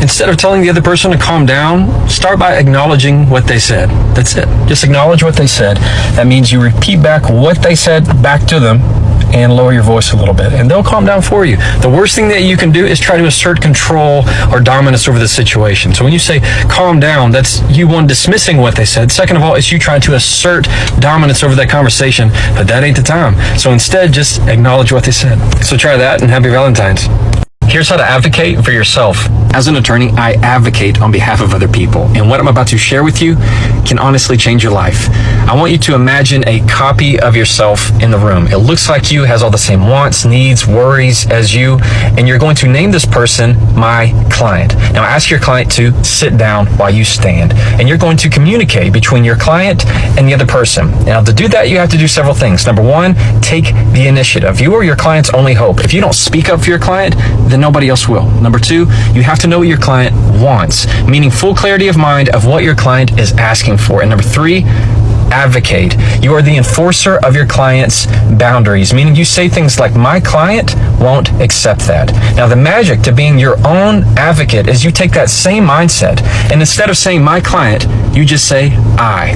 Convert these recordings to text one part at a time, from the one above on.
Instead of telling the other person to calm down, start by acknowledging what they said. That's it. Just acknowledge what they said. That means you repeat back what they said back to them and lower your voice a little bit, and they'll calm down for you. The worst thing that you can do is try to assert control or dominance over the situation. So when you say calm down, that's you, one, dismissing what they said. Second of all, it's you trying to assert dominance over that conversation, but that ain't the time. So instead, just acknowledge what they said. So try that, and happy Valentine's. Here's how to advocate for yourself. As an attorney, I advocate on behalf of other people, and what I'm about to share with you can honestly change your life. I want you to imagine a copy of yourself in the room. It looks like you, has all the same wants, needs, worries as you, and you're going to name this person my client. Now ask your client to sit down while you stand, and you're going to communicate between your client and the other person. Now to do that, you have to do several things. Number one, take the initiative. You are your client's only hope. If you don't speak up for your client, then nobody else will. Number two, you have to know what your client wants, meaning full clarity of mind of what your client is asking for. And number three, advocate. You are the enforcer of your client's boundaries, meaning you say things like, my client won't accept that. Now the magic to being your own advocate is you take that same mindset, and instead of saying my client, you just say I.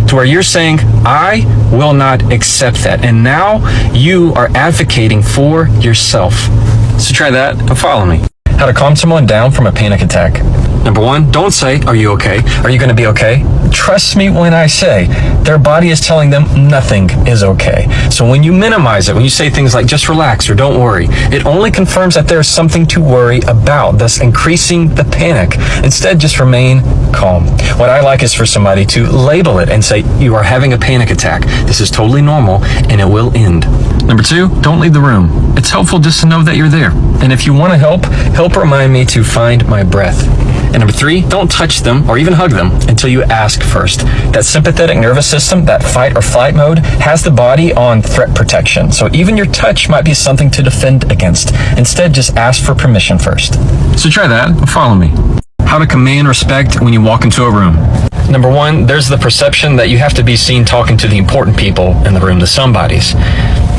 To where you're saying, I will not accept that. And now you are advocating for yourself. So try that and follow me. How to calm someone down from a panic attack. Number one, don't say, are you okay? Are you going to be okay? Trust me when I say their body is telling them nothing is okay. So when you minimize it, when you say things like just relax or don't worry, it only confirms that there's something to worry about, thus increasing the panic. Instead, just remain calm. What I like is for somebody to label it and say, you are having a panic attack. This is totally normal and it will end. Number two, don't leave the room. It's helpful just to know that you're there. And if you want to help remind me to find my breath. And number three, don't touch them or even hug them until you ask first. That sympathetic nervous system, that fight or flight mode, has the body on threat protection. So even your touch might be something to defend against. Instead, just ask for permission first. So try that and follow me. How to command respect when you walk into a room. Number one, there's the perception that you have to be seen talking to the important people in the room, the somebodies.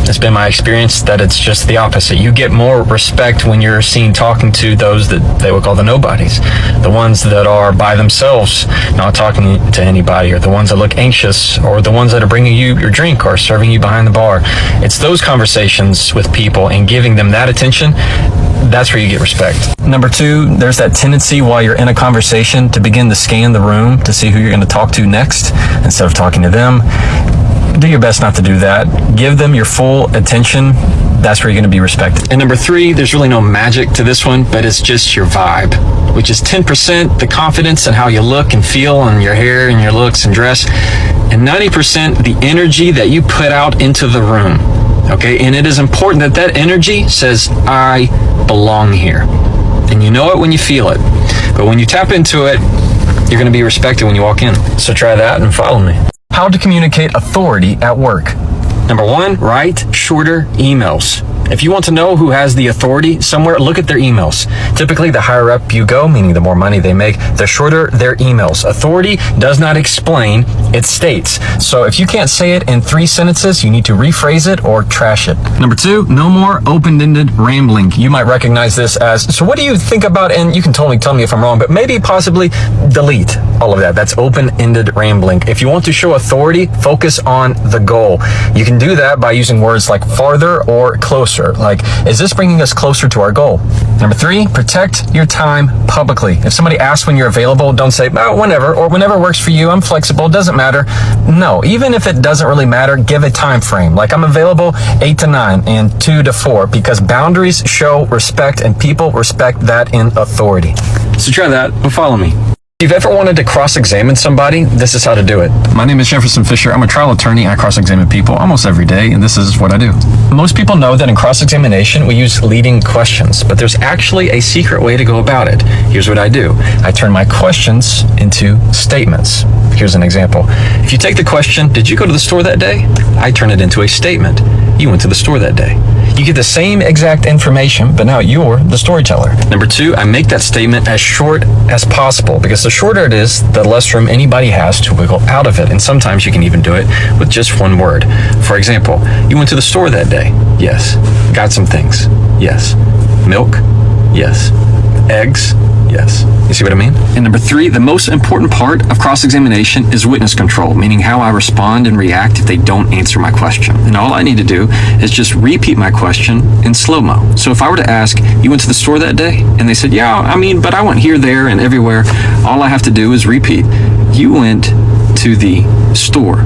It's been my experience that it's just the opposite. You get more respect when you're seen talking to those that they would call the nobodies. The ones that are by themselves, not talking to anybody, or the ones that look anxious, or the ones that are bringing you your drink or serving you behind the bar. It's those conversations with people and giving them that attention. That's where you get respect. Number two, there's that tendency while you're in a conversation to begin to scan the room to see who you're going to talk to next instead of talking to them. Do your best not to do that. Give them your full attention. That's where you're going to be respected. And number three, there's really no magic to this one, but it's just your vibe, which is 10% the confidence and how you look and feel on your hair and your looks and dress, and 90% the energy that you put out into the room. Okay, and it is important that that energy says, I belong here. And you know it when you feel it. But when you tap into it, you're going to be respected when you walk in. So try that and follow me. How to communicate authority at work. Number one, write shorter emails. If you want to know who has the authority somewhere, look at their emails. Typically, the higher up you go, meaning the more money they make, the shorter their emails. Authority does not explain, it states. So if you can't say it in 3 sentences, you need to rephrase it or trash it. Number two, no more open-ended rambling. You might recognize this as, so what do you think about, and you can totally tell me if I'm wrong, but maybe possibly delete all of that. That's open-ended rambling. If you want to show authority, focus on the goal. You can do that by using words like farther or closer. Like, is this bringing us closer to our goal? Number three, protect your time publicly. If somebody asks when you're available, don't say, oh, whenever, or whenever works for you, I'm flexible, doesn't matter. No, even if it doesn't really matter, give a time frame. Like, I'm available 8 to 9 and 2 to 4, because boundaries show respect and people respect that in authority. So try that and follow me. If you've ever wanted to cross-examine somebody, this is how to do it. My name is Jefferson Fisher. I'm a trial attorney. I cross-examine people almost every day, and this is what I do. Most people know that in cross-examination, we use leading questions, but there's actually a secret way to go about it. Here's what I do. I turn my questions into statements. Here's an example. If you take the question, did you go to the store that day? I turn it into a statement. You went to the store that day. You get the same exact information, but now you're the storyteller. Number two, I make that statement as short as possible, because the shorter it is, the less room anybody has to wiggle out of it. And sometimes you can even do it with just one word. For example, you went to the store that day. Yes. Got some things. Yes. Milk. Yes. Eggs. yes. You see what I mean? And number 3, the most important part of cross-examination is witness control, meaning how I respond and react if they don't answer my question. And all I need to do is just repeat my question in slow-mo. So if I were to ask, you went to the store that day? And they said, yeah, but I went here, there, and everywhere. All I have to do is repeat, you went to the store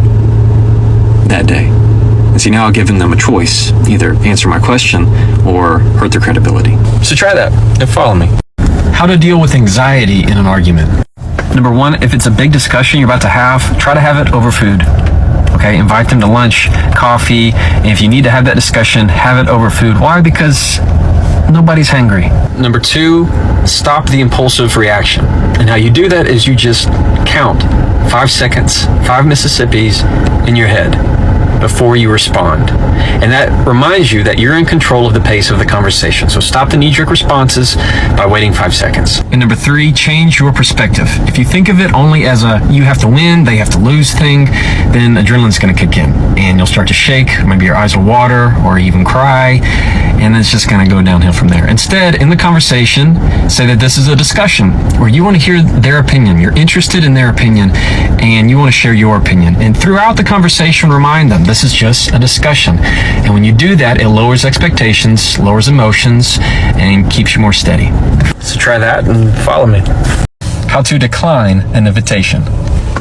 that day. And see, now I've given them a choice, either answer my question or hurt their credibility. So try that and follow me. How to deal with anxiety in an argument. Number 1, if it's a big discussion you're about to have, try to have it over food. Okay, invite them to lunch, coffee, and if you need to have that discussion, have it over food. Why? Because nobody's hungry. Number 2, stop the impulsive reaction. And how you do that is you just count 5 seconds, 5 Mississippis in your head before you respond. And that reminds you that you're in control of the pace of the conversation. So stop the knee-jerk responses by waiting 5 seconds. And number 3, change your perspective. If you think of it only as a you have to win, they have to lose thing, then adrenaline's going to kick in and you'll start to shake, maybe your eyes will water or even cry, and it's just going to go downhill from there. Instead, in the conversation, say that this is a discussion where you want to hear their opinion. You're interested in their opinion and you want to share your opinion. And throughout the conversation, remind them this is just a discussion. And when you do that, it lowers expectations, lowers emotions, and keeps you more steady. So try that and follow me. How to decline an invitation.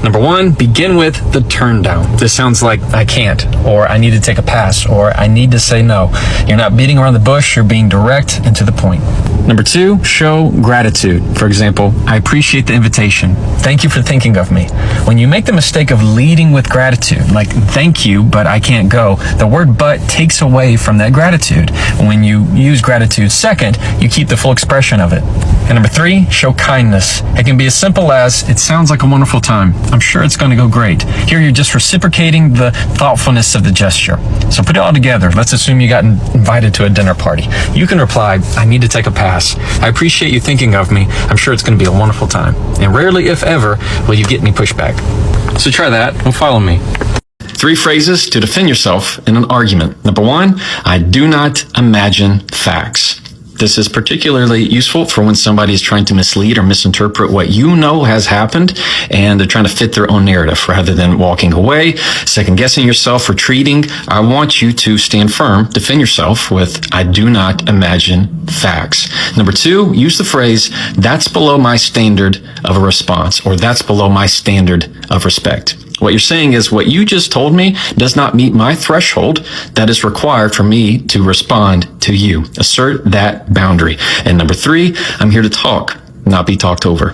Number 1, begin with the turn down. This sounds like I can't, or I need to take a pass, or I need to say no. You're not beating around the bush, you're being direct and to the point. Number 2, show gratitude. For example, I appreciate the invitation. Thank you for thinking of me. When you make the mistake of leading with gratitude, like thank you, but I can't go, the word but takes away from that gratitude. When you use gratitude second, you keep the full expression of it. And number 3, show kindness. It can be as simple as, it sounds like a wonderful time. I'm sure it's going to go great. Here you're just reciprocating the thoughtfulness of the gesture. So put it all together. Let's assume you got invited to a dinner party. You can reply, I need to take a pass. I appreciate you thinking of me. I'm sure it's going to be a wonderful time. And rarely, if ever, will you get any pushback. So try that and follow me. 3 phrases to defend yourself in an argument. Number 1, I do not imagine facts. This is particularly useful for when somebody is trying to mislead or misinterpret what you know has happened, and they're trying to fit their own narrative rather than walking away, second-guessing yourself, retreating. I want you to stand firm, defend yourself with, I do not imagine facts. Number 2, use the phrase, that's below my standard of a response, or that's below my standard of respect. What you're saying is what you just told me does not meet my threshold that is required for me to respond to you. Assert that boundary. And number 3, I'm here to talk, not be talked over.